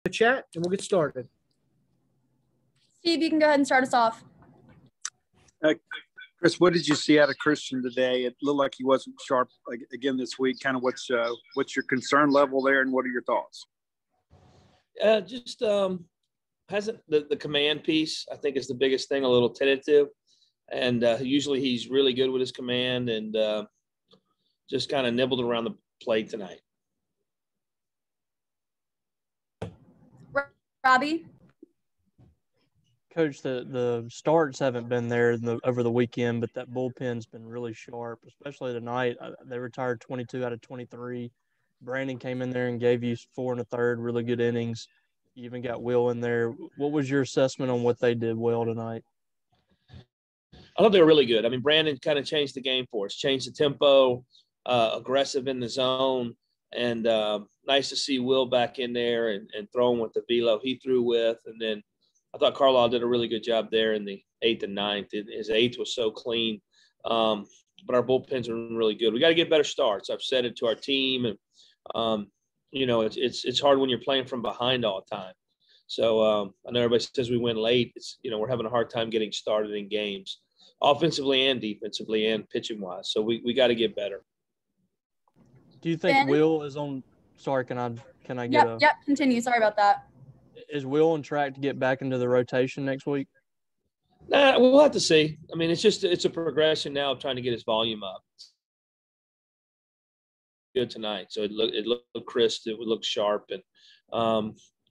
the chat, and we'll get started. Steve, you can go ahead and start us off. Chris, what did you see out of Christian today? It looked like he wasn't sharp again this week. Kind of what's your concern level there, and what are your thoughts? Just hasn't the command piece, I think, is the biggest thing, a little tentative. And usually he's really good with his command, and just kind of nibbled around the plate tonight. Robbie? Coach, the starts haven't been there over the weekend, but that bullpen's been really sharp, especially tonight. They retired 22 out of 23. Brandon came in there and gave you 4 1/3 really good innings. You even got Will in there. What was your assessment on what they did well tonight? I thought they were really good. I mean, Brandon kind of changed the game for us, changed the tempo, aggressive in the zone, and nice to see Will back in there and throwing with the velo he threw with. And then I thought Carlisle did a really good job there in the 8th and 9th. His 8th was so clean. But our bullpens are really good. We got to get better starts. I've said it to our team. And, it's hard when you're playing from behind all the time. So I know everybody says we win late. We're having a hard time getting started in games, offensively and defensively and pitching-wise. So we got to get better. Do you think Will is on – sorry, can I get Yep, continue. Sorry about that. Is Will on track to get back into the rotation next week? Nah, we'll have to see. I mean, it's a progression now of trying to get his volume up. Good tonight, so it looked crisp. It would look sharp, and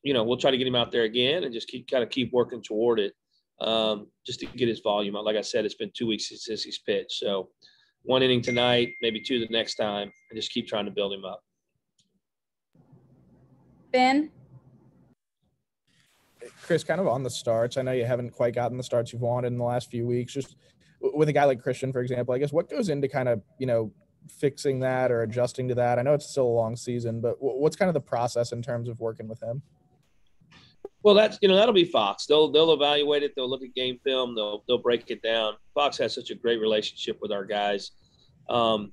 we'll try to get him out there again and just keep working toward it, just to get his volume up. Like I said, it's been 2 weeks since he's pitched, so 1 inning tonight, maybe 2 the next time, and just keep trying to build him up. Ben? Chris, kind of on the starts, I know you haven't quite gotten the starts you've wanted in the last few weeks. Just with a guy like Christian, for example, I guess what goes into kind of, fixing that or adjusting to that? I know it's still a long season, but what's kind of the process in terms of working with him? Well, that'll be Fox. They'll evaluate it. They'll look at game film. They'll break it down. Fox has such a great relationship with our guys, and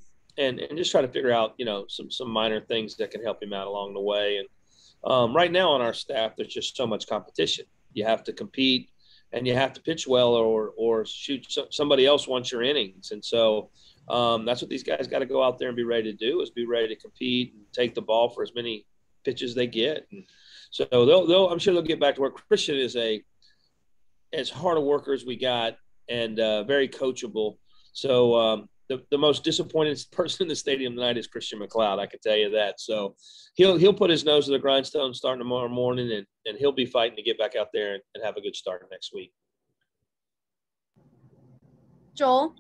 just try to figure out, some minor things that can help him out along the way. And right now on our staff, there's just so much competition. You have to compete, and you have to pitch well, or shoot. Somebody else wants your innings, and so that's what these guys got to go out there and be ready to do, is be ready to compete and take the ball for as many pitches they get. And so I'm sure they'll get back to where Christian is as hard a worker as we got, and very coachable. So the most disappointed person in the stadium tonight is Christian McLeod. I can tell you that. So he'll put his nose to the grindstone starting tomorrow morning, and he'll be fighting to get back out there and have a good start next week. Joel?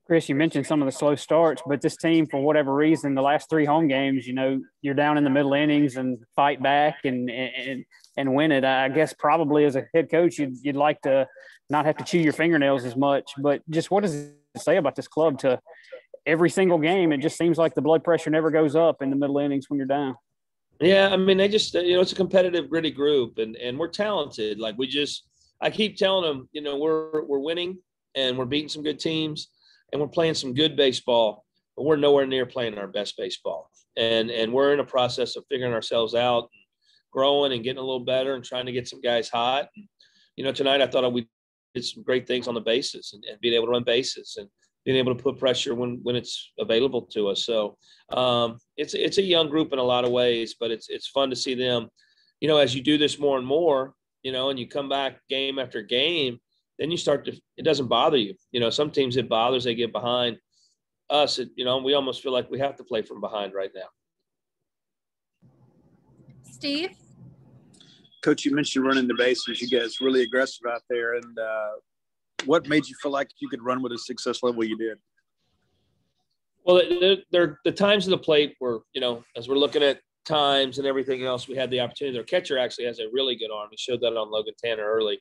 Chris, you mentioned some of the slow starts, but this team, for whatever reason, the last 3 home games, you're down in the middle innings and fight back and win it. I guess probably as a head coach, you'd like to not have to chew your fingernails as much. But just what does it say about this club to every single game? It just seems like the blood pressure never goes up in the middle innings when you're down. Yeah, I mean, they just it's a competitive, gritty group, and we're talented. Like I keep telling them, we're winning and we're beating some good teams. And we're playing some good baseball, but we're nowhere near playing our best baseball. And we're in a process of figuring ourselves out, and growing and getting a little better and trying to get some guys hot. And, tonight I thought we did some great things on the bases and being able to run bases and being able to put pressure when it's available to us. So it's a young group in a lot of ways, but it's fun to see them, as you do this more and more, and you come back game after game, then you start it doesn't bother you. Some teams it bothers, they get behind. Us, we almost feel like we have to play from behind right now. Steve? Coach, you mentioned running the bases. You guys really aggressive out there. And what made you feel like you could run with a success level you did? Well, the times of the plate were, as we're looking at times and everything else, we had the opportunity. Their catcher actually has a really good arm. He showed that on Logan Tanner early.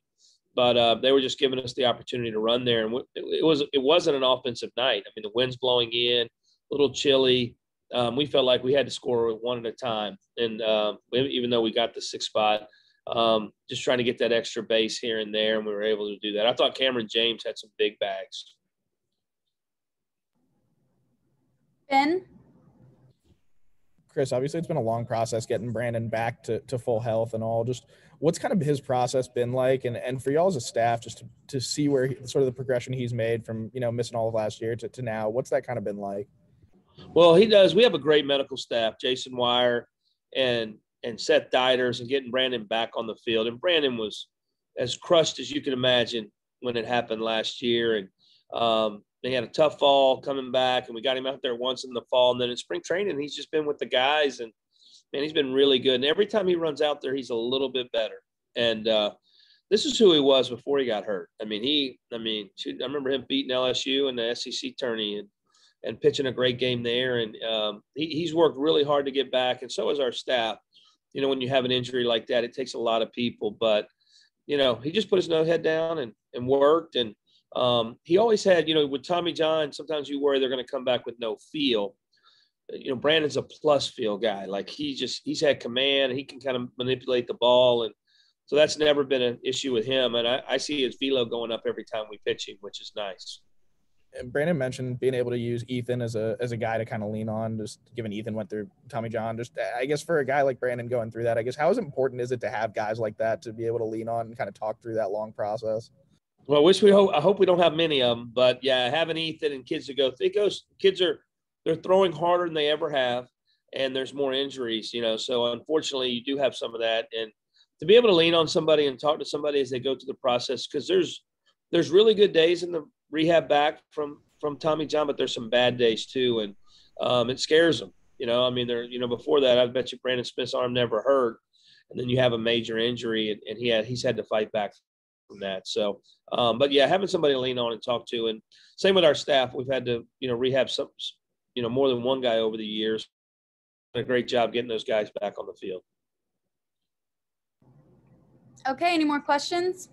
But they were just giving us the opportunity to run there. And it wasn't an offensive night. I mean, the wind's blowing in, a little chilly. We felt like we had to score one at a time. And even though we got the 6th spot, just trying to get that extra base here and there, and we were able to do that. I thought Cameron James had some big bags. Ben? Chris, obviously it's been a long process getting Brandon back to full health and all. Just what's kind of his process been like, and for y'all as a staff, just to see where sort of the progression he's made from, you know, missing all of last year to now, what's that kind of been like? Well, he does. We have a great medical staff, Jason Wire and Seth Dieters, and getting Brandon back on the field. And Brandon was as crushed as you can imagine when it happened last year. And they had a tough fall coming back, and we got him out there once in the fall. And then in spring training, he's just been with the guys, and man, he's been really good. And every time he runs out there, he's a little bit better. And this is who he was before he got hurt. I remember him beating LSU in the SEC tourney and pitching a great game there. And he's worked really hard to get back, and so has our staff. You know, when you have an injury like that, it takes a lot of people. But, you know, he just put his head down and worked. And he always had, you know, with Tommy John, sometimes you worry they're going to come back with no feel. You know, Brandon's a plus feel guy. Like he's had command. He can kind of manipulate the ball. And so that's never been an issue with him. And I see his velo going up every time we pitch him, which is nice. And Brandon mentioned being able to use Ethan as a guy to kind of lean on, just given Ethan went through Tommy John. Just, I guess, for a guy like Brandon going through that, I guess, how important is it to have guys like that to be able to lean on and kind of talk through that long process? Well, I hope we don't have many of them, but yeah, having Ethan and kids to go, they're throwing harder than they ever have, and there's more injuries, you know. So unfortunately, you do have some of that, and to be able to lean on somebody and talk to somebody as they go through the process, because there's really good days in the rehab back from Tommy John, but there's some bad days too, and it scares them. You know, I mean, before that, I bet you Brandon Smith's arm never hurt, and then you have a major injury, and he's had to fight back from that. So, but yeah, having somebody to lean on and talk to, and same with our staff, we've had to, you know, rehab some, you know, more than one guy over the years. Done a great job getting those guys back on the field. Okay, any more questions?